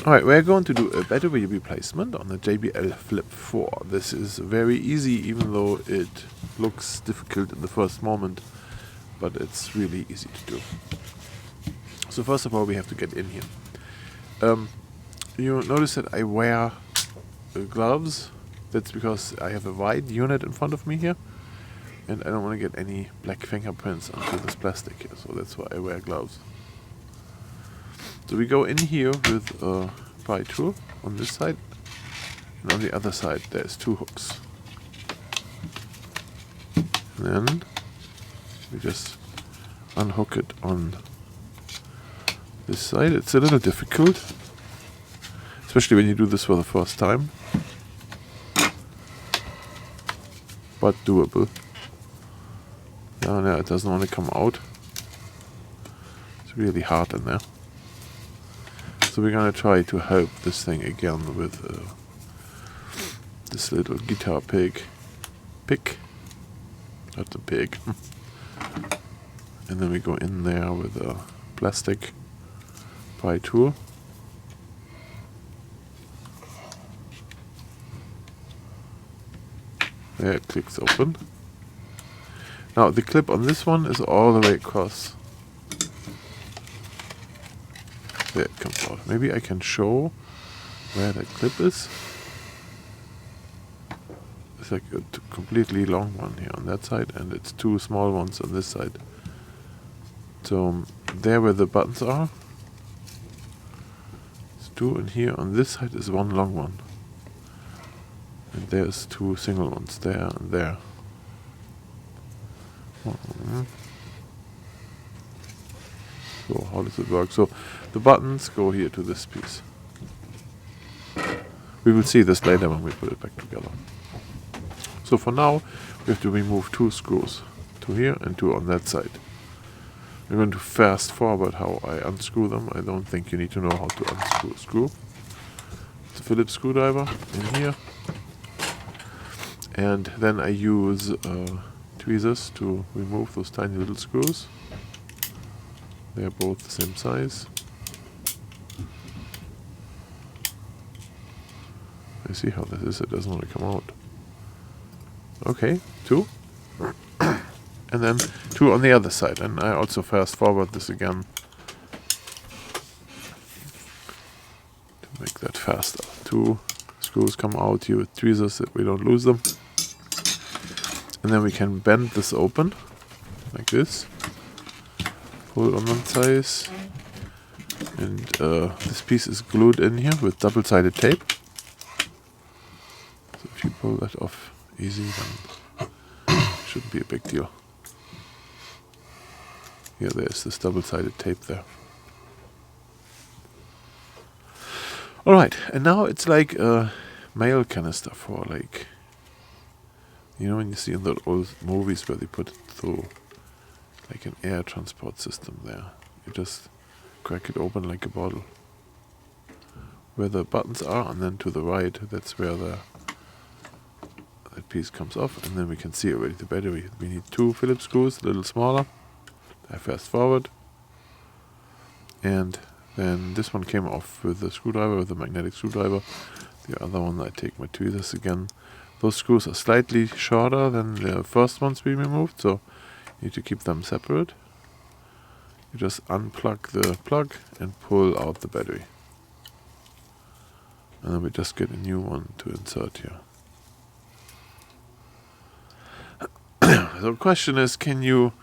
Alright, we're going to do a battery replacement on the JBL FLIP4. This is very easy, even though it looks difficult in the first moment, but it's really easy to do. So first of all, we have to get in here. You notice that I wear gloves. That's because I have a wide unit in front of me here, and I don't want to get any black fingerprints onto this plastic here, so that's why I wear gloves. So we go in here with a pry tool on this side, and on the other side there's two hooks. And then we just unhook it on this side. It's a little difficult, especially when you do this for the first time, but doable. No, it doesn't want to come out. It's really hard in there. So we're gonna try to help this thing again with this little guitar pick, not the pig. And then we go in there with a plastic pry tool. There, it clicks open. Now the clip on this one is all the way across. There it comes out. Maybe I can show where that clip is. It's like a completely long one here on that side, and it's two small ones on this side. So there where the buttons are, it's two, and here on this side is one long one. And there's two single ones there and there. So how does it work? So the buttons go here to this piece. We will see this later when we put it back together. So for now, we have to remove two screws, two here and two on that side. We're going to fast forward how I unscrew them. I don't think you need to know how to unscrew a screw. It's a Phillips screwdriver in here. And then I use tweezers to remove those tiny little screws. They're both the same size. I see how this is. It doesn't want to come out. Okay, two. And then two on the other side. And I also fast forward this again to make that faster. Two screws come out here with tweezers that we don't lose them. And then we can bend this open like this. Pull on one side, and this piece is glued in here with double-sided tape. So if you pull that off easy, then it shouldn't be a big deal. Yeah, there's this double-sided tape there. Alright, and now it's like a mail canister for, like, you know when you see in the old movies where they put it through like an air transport system there. You just crack it open like a bottle. Where the buttons are, and then to the right, that's where that piece comes off, and then we can see already the battery. We need two Phillips screws, a little smaller. I fast forward. And then this one came off with the screwdriver, with the magnetic screwdriver. The other one, I take my tweezers again. Those screws are slightly shorter than the first ones we removed, so you need to keep them separate. You just unplug the plug and pull out the battery. And then we just get a new one to insert here. So the question is, can you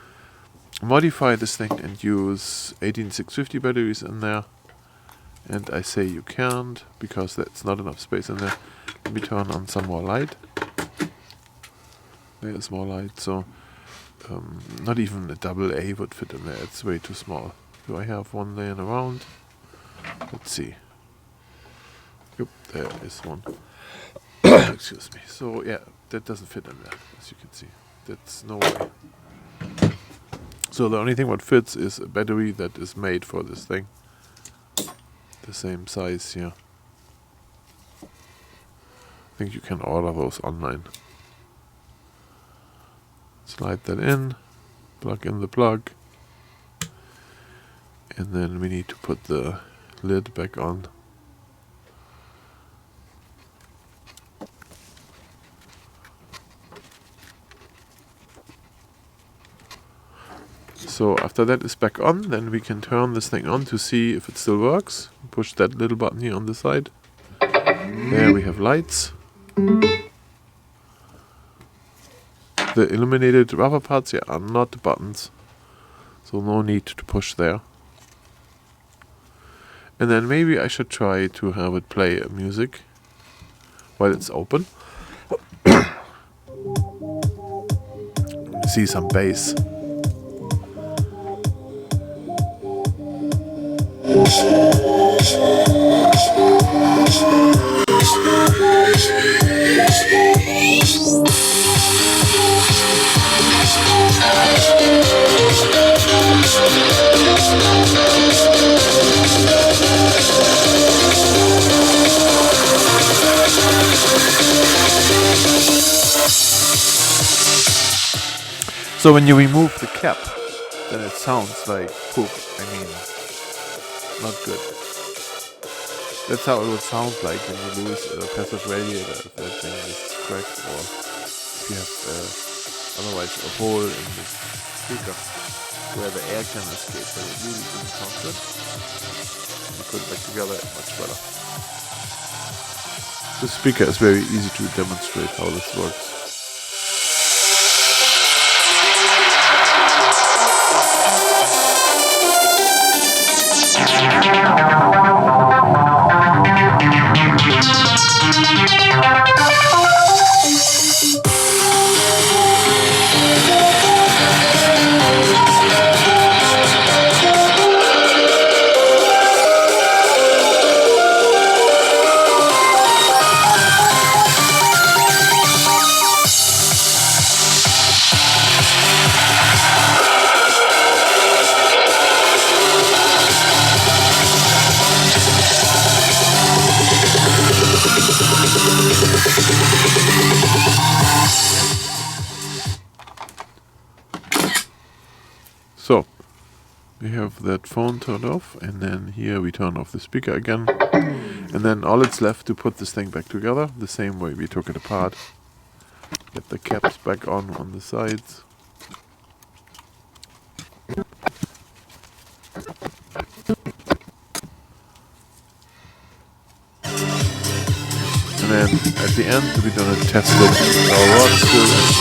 modify this thing and use 18650 batteries in there? And I say you can't, because that's not enough space in there. Let me turn on some more light. There's more light, so not even a double A would fit in there. It's way too small. Do I have one laying around? Let's see. Yep, there is one. Excuse me. So yeah, that doesn't fit in there, as you can see. That's no way. So the only thing what fits is a battery that is made for this thing. The same size here. I think you can order those online. Slide that in, plug in the plug, and then we need to put the lid back on So after that is back on, then we can turn this thing on to see if it still works. Push that little button here on the side. There we have lights. The illuminated rubber parts here are not buttons, so no need to push there. And then maybe I should try to have it play music while it's open. See some bass. So when you remove the cap, then it sounds like poop. I mean, not good. That's how it would sound like when you lose a passive radiator, if that thing is cracked, or if you have otherwise a hole in the speaker where the air can escape, but it really doesn't sound good. You put it back together, it's much better. The speaker is very easy to demonstrate how this works. So, we have that phone turned off, and then here we turn off the speaker again, and then all it's left to put this thing back together, the same way we took it apart. Get the caps back on the sides. And then at the end we're gonna test it with our rod still and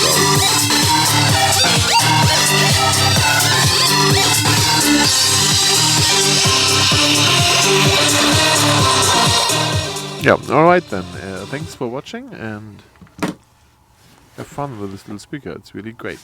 yeah, alright then, thanks for watching and have fun with this little speaker, it's really great.